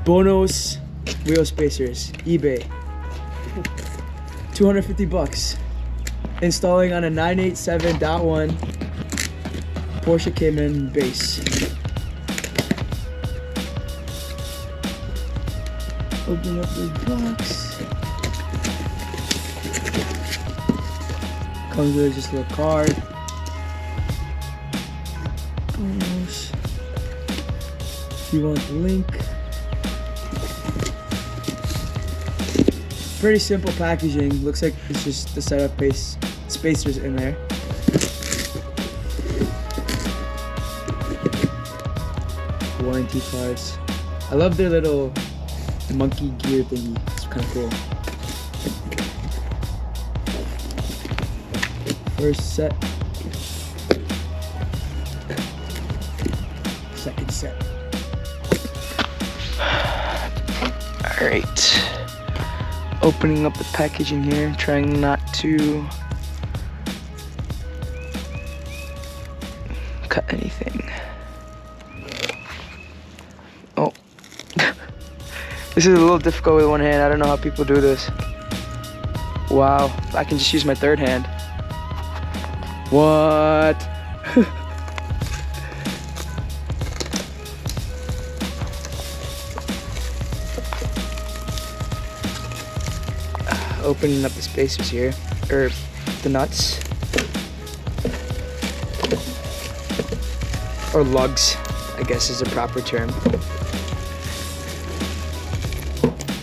Bonoss wheel spacers, eBay. 250 bucks. Installing on a 987.1 Porsche Cayman base. Open up the box. Comes with just a little card. Bonoss. If you want the link. Pretty simple packaging. Looks like it's just the setup base spacers in there. Warranty cards. I love their little monkey gear thingy. It's kind of cool. First set. Second set. All right. Opening up the packaging here, trying not to cut anything. Oh. This is a little difficult with one hand. I don't know how people do this. Wow, I can just use my third hand. What? Opening up the spacers here, or the nuts, or lugs, I guess is a proper term.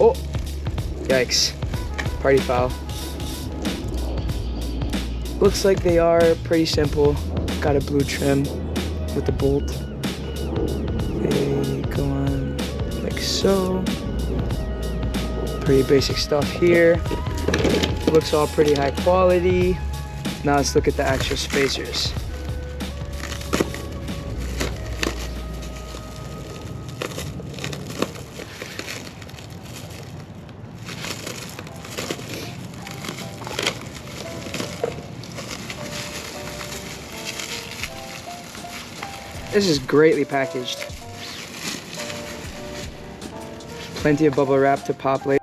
Oh, yikes, party foul. Looks like they are pretty simple. Got a blue trim with the bolt. They go on like so. Pretty basic stuff here. Looks all pretty high quality. Now let's look at the actual spacers. This is greatly packaged. Plenty of bubble wrap to pop later.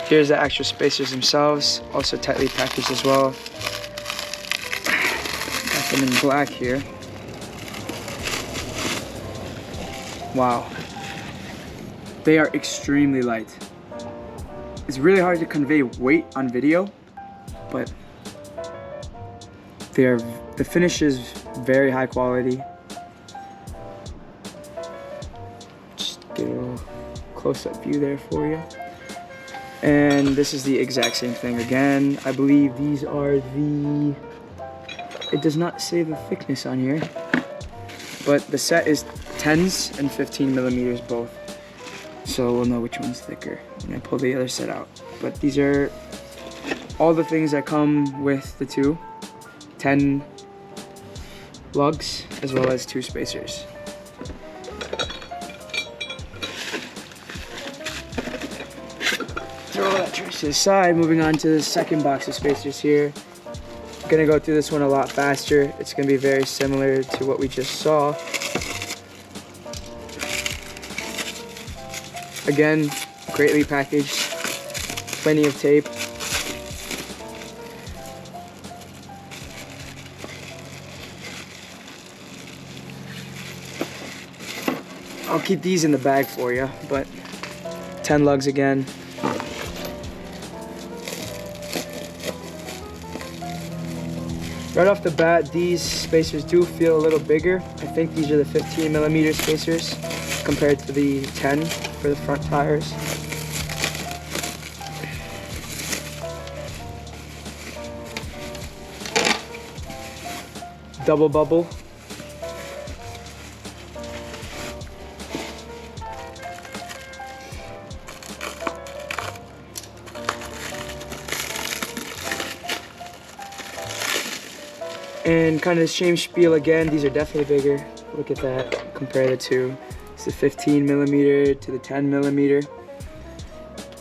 Here's the actual spacers themselves, also tightly packaged as well. Got them in black here. Wow. They are extremely light. It's really hard to convey weight on video, but the finish is very high quality. Just get a little close-up view there for you. And this is the exact same thing again. I believe these are the, it does not say the thickness on here, but the set is 10s and 15 millimeters both. So we'll know which one's thicker when I pull the other set out. But these are all the things that come with the two. 10 lugs as well as 2 spacers. Throw that trash to the side. Moving on to the second box of spacers here. I'm gonna go through this one a lot faster. It's gonna be very similar to what we just saw. Again, greatly packaged, plenty of tape. I'll keep these in the bag for you, but 10 lugs again. Right off the bat, these spacers do feel a little bigger. I think these are the 15 millimeter spacers compared to the 10 for the front tires. Double bubble. And kind of the same spiel again, these are definitely bigger. Look at that, compare the two. It's the 15 millimeter to the 10 millimeter.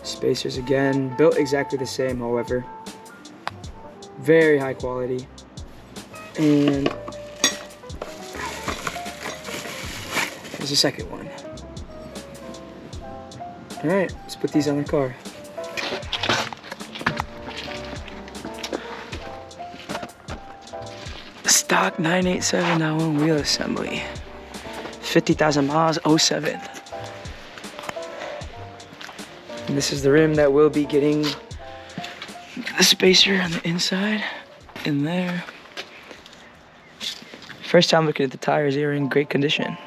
Spacers again, built exactly the same, however. Very high quality. And There's a second one. All right, let's put these on the car. Stock 987.1 wheel assembly. 50,000 miles, 07. And this is the rim that will be getting the spacer on the inside, in there. First time looking at the tires, they are in great condition.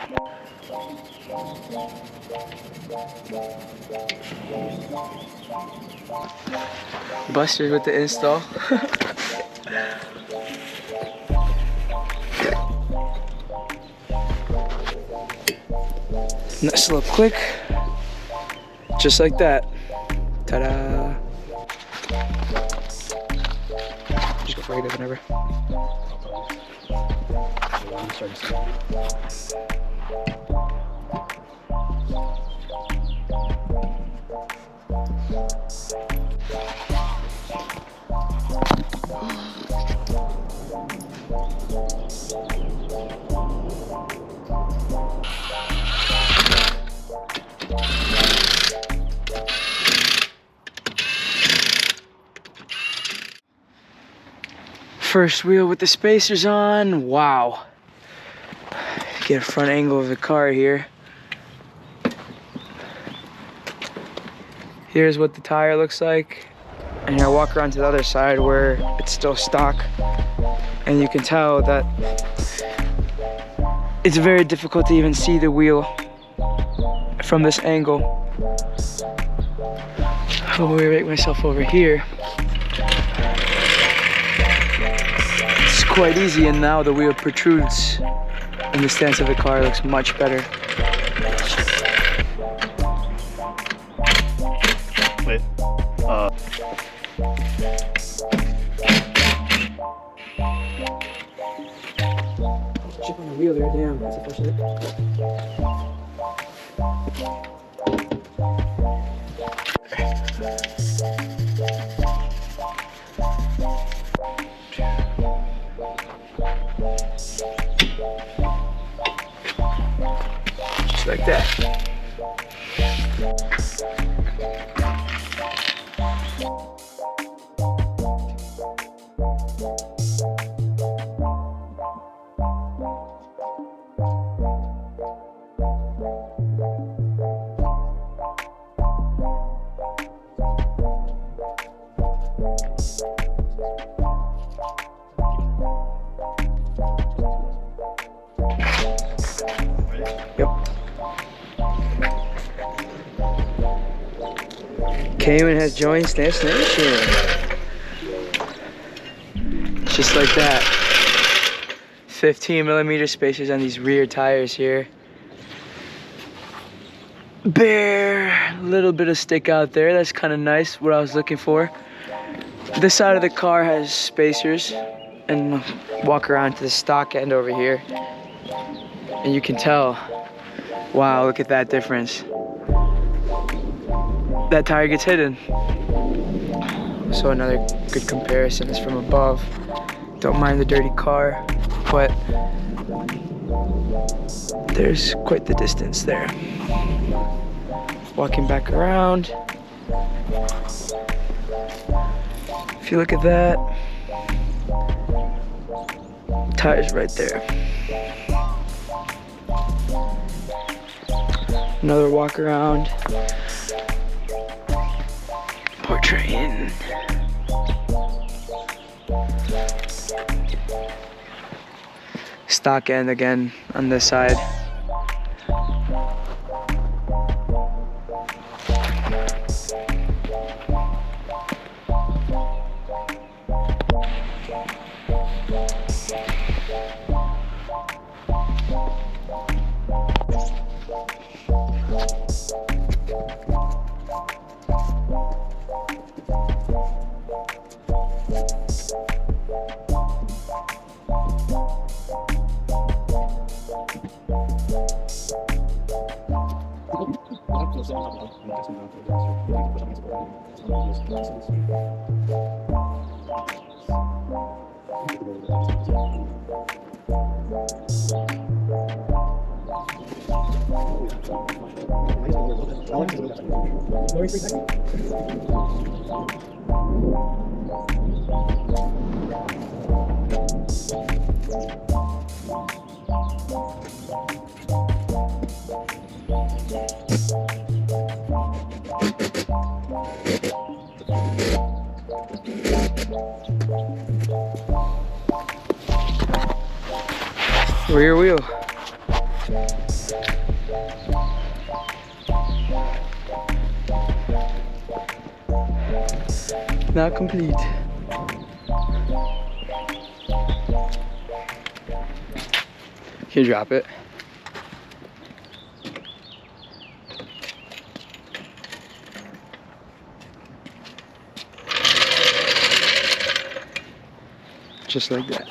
Buster with the install. Nestle up quick, just like that. Ta-da! Just go for it whenever. First wheel with the spacers on. Wow. Get a front angle of the car here. Here's what the tire looks like. And I walk around to the other side where it's still stock. And you can tell that it's very difficult to even see the wheel from this angle. I'm gonna make myself over here. It's quite easy, and now the wheel protrudes and the stance of the car looks much better. Wait, Chip on the wheel there, damn, that's unfortunate. Just like that. Cayman has joined Stance Nation. Just like that. 15mm spacers on these rear tires here. Bare little bit of stick out there. That's kind of nice, what I was looking for. This side of the car has spacers, and walk around to the stock end over here, and you can tell, wow, look at that difference. That tire gets hidden. So another good comparison is from above. Don't mind the dirty car, but there's quite the distance there. Walking back around. If you look at that, tires right there. Another walk around. Train. Stock end again on this side. Rear wheel. Not complete. Can you drop it? Just like that.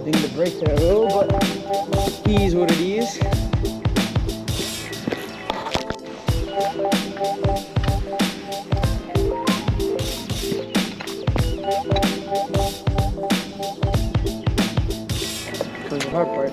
The brakes are low, but it is what it is. Comes the hard part.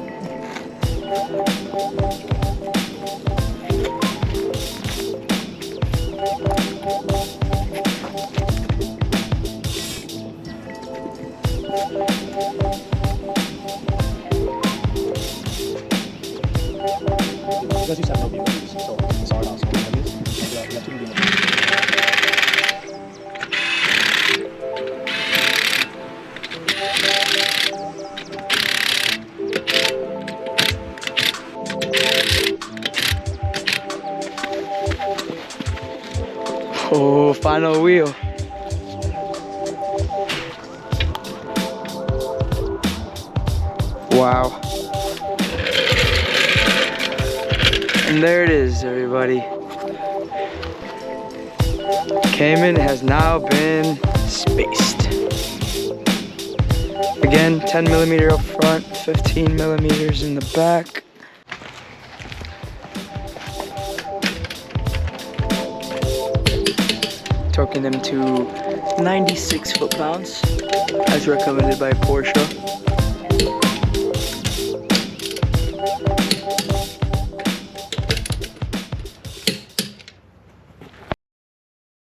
Because you said no views, so it's all also views. Oh, final wheel. Wow. And there it is, everybody. Cayman has now been spaced. Again, 10mm up front, 15mm in the back. Torquing them to 96 foot-pounds, as recommended by Porsche.